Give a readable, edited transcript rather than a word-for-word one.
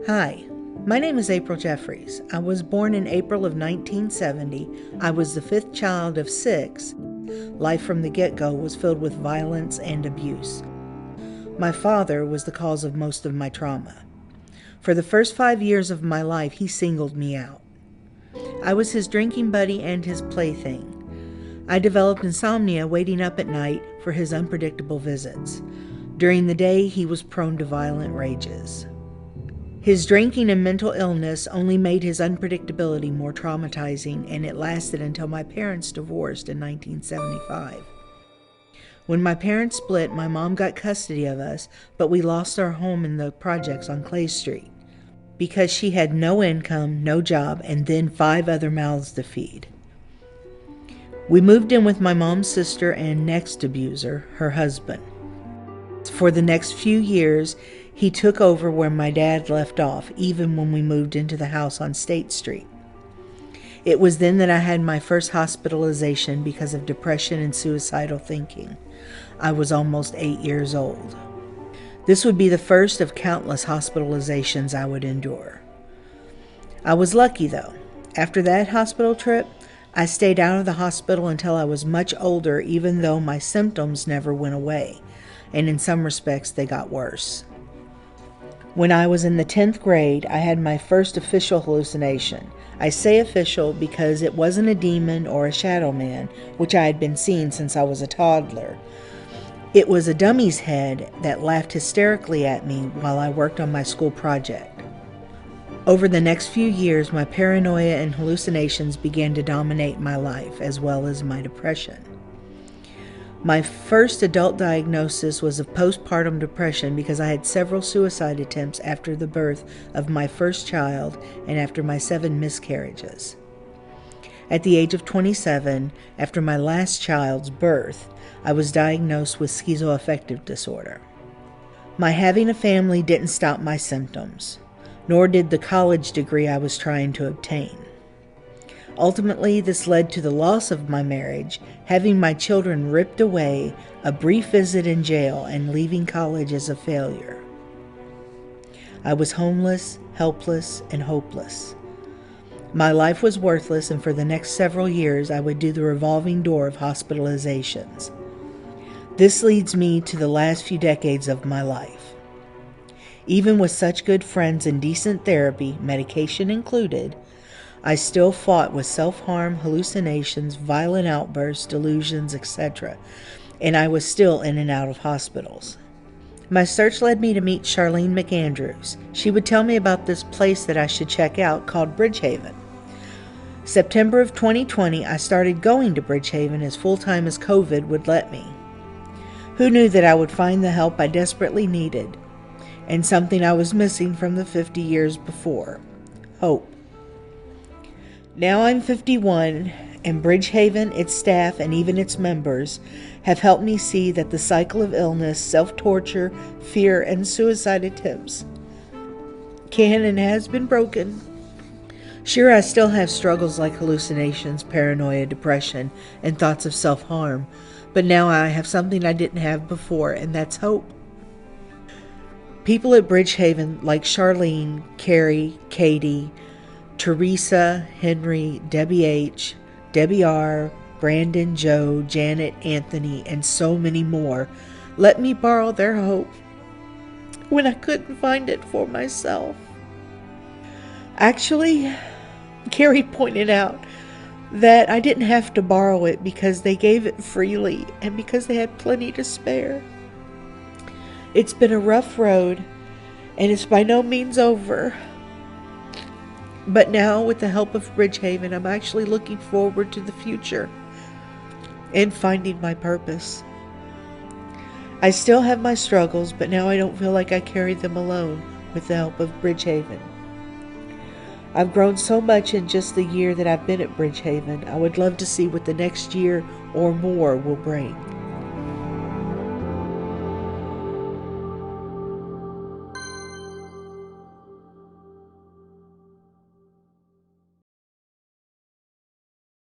Hi, my name is April Jeffries. I was born in April of 1970. I was the fifth child of six. Life from the get-go was filled with violence and abuse. My father was the cause of most of my trauma. For the first 5 years of my life, he singled me out. I was his drinking buddy and his plaything. I developed insomnia waiting up at night for his unpredictable visits. During the day, he was prone to violent rages. His drinking and mental illness only made his unpredictability more traumatizing, and it lasted until my parents divorced in 1975. When my parents split, my mom got custody of us, but we lost our home in the projects on Clay Street because she had no income, no job, and then 5 other mouths to feed. We moved in with my mom's sister and next abuser, her husband. For the next few years, he took over where my dad left off, even when we moved into the house on State Street. It was then that I had my first hospitalization because of depression and suicidal thinking. I was almost 8 years old. This would be the first of countless hospitalizations I would endure. I was lucky, though. After that hospital trip, I stayed out of the hospital until I was much older, even though my symptoms never went away, and in some respects they got worse. When I was in the 10th grade, I had my first official hallucination. I say official because it wasn't a demon or a shadow man, which I had been seeing since I was a toddler. It was a dummy's head that laughed hysterically at me while I worked on my school project. Over the next few years, my paranoia and hallucinations began to dominate my life, as well as my depression. My first adult diagnosis was of postpartum depression because I had several suicide attempts after the birth of my first child and after my 7 miscarriages. At the age of 27, after my last child's birth, I was diagnosed with schizoaffective disorder. My having a family didn't stop my symptoms, nor did the college degree I was trying to obtain. Ultimately, this led to the loss of my marriage, having my children ripped away, a brief visit in jail, and leaving college as a failure. I was homeless, helpless, and hopeless. My life was worthless, and for the next several years, I would do the revolving door of hospitalizations. This leads me to the last few decades of my life. Even with such good friends and decent therapy, medication included, I still fought with self-harm, hallucinations, violent outbursts, delusions, etc., and I was still in and out of hospitals. My search led me to meet Charlene McAndrews. She would tell me about this place that I should check out called Bridgehaven. September of 2020, I started going to Bridgehaven as full-time as COVID would let me. Who knew that I would find the help I desperately needed, and something I was missing from the 50 years before: hope. Now I'm 51, and Bridgehaven, its staff, and even its members have helped me see that the cycle of illness, self-torture, fear, and suicide attempts can and has been broken. Sure, I still have struggles like hallucinations, paranoia, depression, and thoughts of self-harm, but now I have something I didn't have before, and that's hope. People at Bridgehaven like Charlene, Carrie, Katie, Teresa, Henry, Debbie H., Debbie R., Brandon, Joe, Janet, Anthony, and so many more let me borrow their hope when I couldn't find it for myself. Actually, Carrie pointed out that I didn't have to borrow it because they gave it freely and because they had plenty to spare. It's been a rough road, and it's by no means over. But now, with the help of Bridgehaven, I'm actually looking forward to the future and finding my purpose. I still have my struggles, but now I don't feel like I carry them alone with the help of Bridgehaven. I've grown so much in just the year that I've been at Bridgehaven. I would love to see what the next year or more will bring.